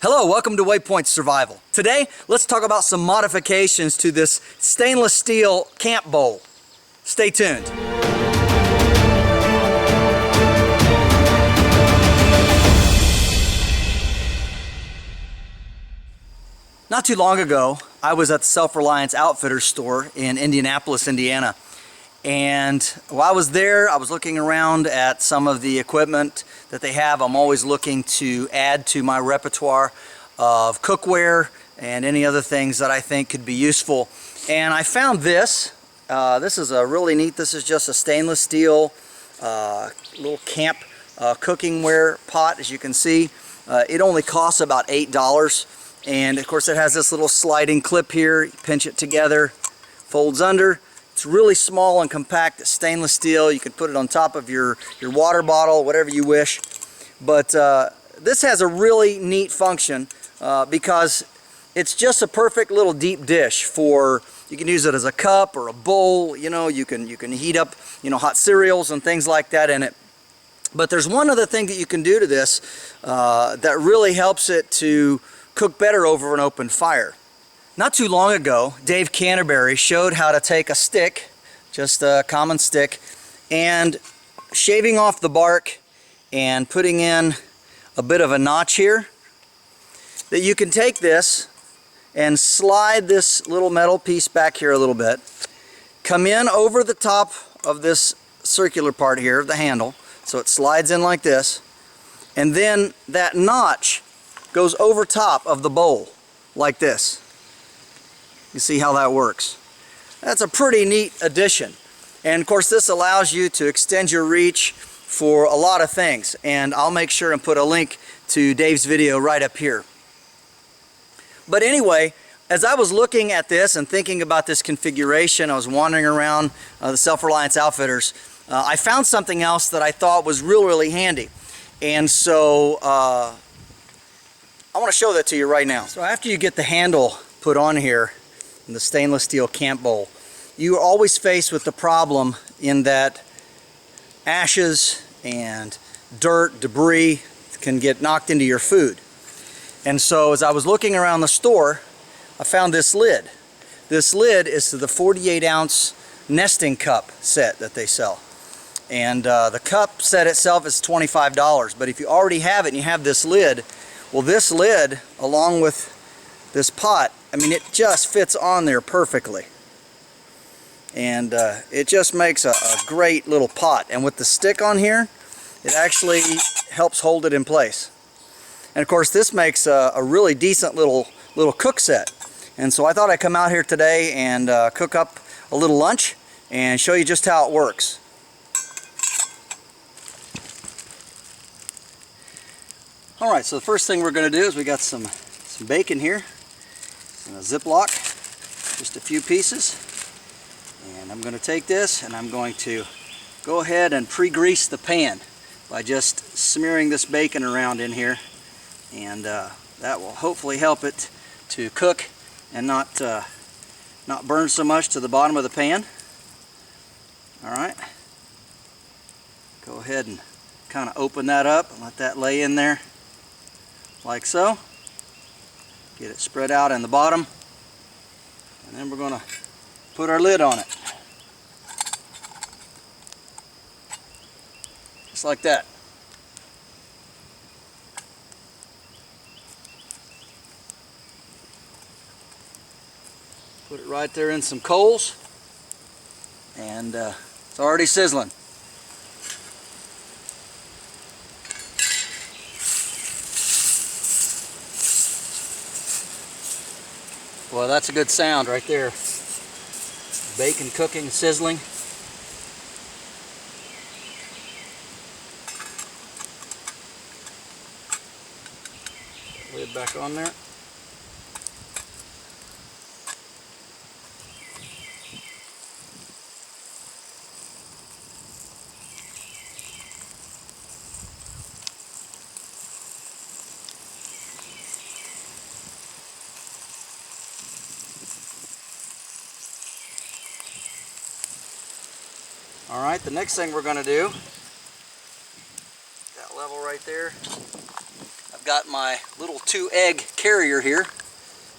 Hello, welcome to Waypoint Survival. Today, let's talk about some modifications to this stainless steel camp bowl. Stay tuned. Not too long ago, I was at the Self-Reliance Outfitters store in Indianapolis, Indiana. And while I was there, I was looking around at some of the equipment that they have. I'm always looking to add to my repertoire of cookware and any other things that I think could be useful. And I found this. This is a really neat, this is just a stainless steel little camp cookingware pot, as you can see. It only costs about $8. And of course it has this little sliding clip here. You pinch it together, folds under. It's really small and compact. It's stainless steel. You can put it on top of your water bottle, whatever you wish. But this has a really neat function because it's just a perfect little deep dish for, you can use it as a cup or a bowl. You know, you can heat up, hot cereals and things like that in it. But there's one other thing that you can do to this that really helps it to cook better over an open fire. Not too long ago, Dave Canterbury showed how to take a stick, just a common stick, and shaving off the bark and putting in a bit of a notch here, that you can take this and slide this little metal piece back here a little bit, come in over the top of this circular part here, the handle, so it slides in like this, and then that notch goes over top of the bowl like this. You see how that works. That's a pretty neat addition. And of course this allows you to extend your reach for a lot of things. And I'll make sure and put a link to Dave's video right up here. But anyway, as I was looking at this and thinking about this configuration, I was wandering around the Self-Reliance Outfitters, I found something else that I thought was really handy. And so I want to show that to you right now. So after you get the handle put on here, in the stainless steel camp bowl, you are always faced with the problem in that ashes and dirt, debris can get knocked into your food. And so as I was looking around the store, I found this lid. This lid is to the 48-ounce nesting cup set that they sell. And the cup set itself is $25, but if you already have it and you have this lid, well, this lid, along with this pot, I mean, it just fits on there perfectly. And it just makes a great little pot. And with the stick on here, it actually helps hold it in place. And of course, this makes a really decent little cook set. And so I thought I'd come out here today and cook up a little lunch and show you just how it works. Alright, so the first thing we're going to do is we got some bacon here in a Ziploc, just a few pieces. And I'm going to take this and I'm going to go ahead and pre-grease the pan by just smearing this bacon around in here. And that will hopefully help it to cook and not burn so much to the bottom of the pan. Alright, go ahead and kind of open that up and let that lay in there like so. Get it spread out in the bottom, and then we're going to put our lid on it. Just like that. Put it right there in some coals, and it's already sizzling. Well, that's a good sound right there. Bacon cooking, sizzling. Lid back on there. Alright, the next thing we're going to do, that level right there, that I've got my little 2-egg carrier here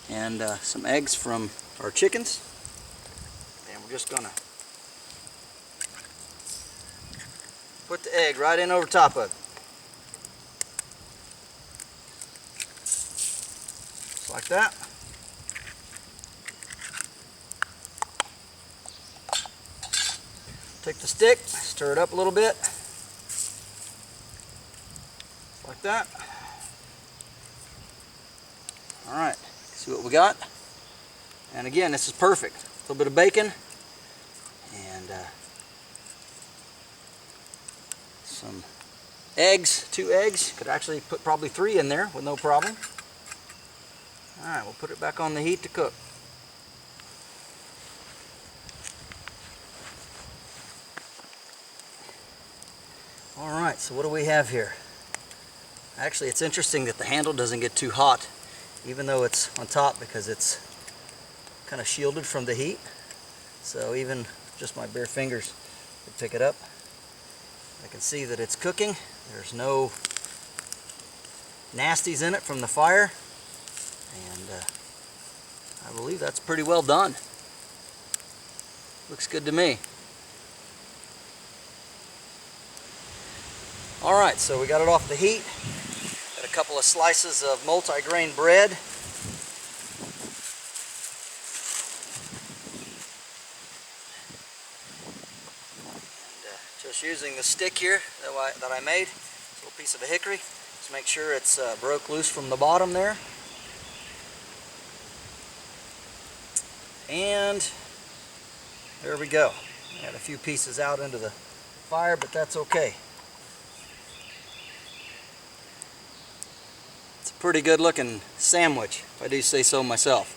and some eggs from our chickens, and we're just gonna put the egg right in over top of it. Just like that. Take the stick, stir it up a little bit. Like that. Alright, see what we got. And again, this is perfect. A little bit of bacon and some eggs, 2 eggs. Could actually put probably 3 in there with no problem. Alright, we'll put it back on the heat to cook. Alright, so what do we have here? Actually, it's interesting that the handle doesn't get too hot, even though it's on top, because it's kind of shielded from the heat. So even just my bare fingers would pick it up. I can see that it's cooking. There's no nasties in it from the fire. And I believe that's pretty well done. Looks good to me. Alright, so we got it off the heat. Got a couple of slices of multi-grain bread. And just using the stick here that I made, a little piece of a hickory, just make sure it's broke loose from the bottom there. And there we go. Got a few pieces out into the fire, but that's okay. It's a pretty good looking sandwich, if I do say so myself.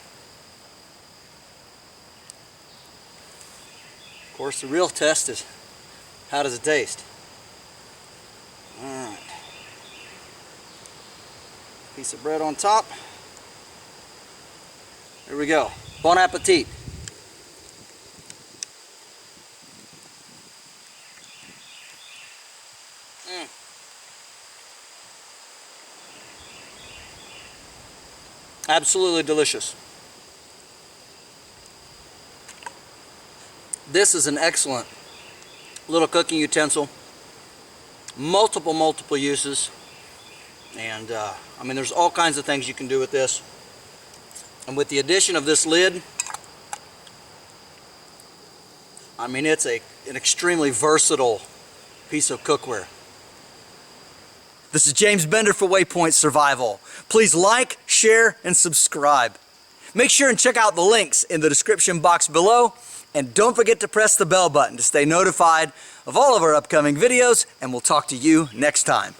Of course, the real test is, how does it taste? Alright. Piece of bread on top. There we go. Bon appetit. Absolutely delicious. This is an excellent little cooking utensil. Multiple uses. And I mean, there's all kinds of things you can do with this. And with the addition of this lid, I mean, it's an extremely versatile piece of cookware. This is James Bender for Waypoint Survival. Please like, share, and subscribe. Make sure and check out the links in the description box below, and don't forget to press the bell button to stay notified of all of our upcoming videos, and we'll talk to you next time.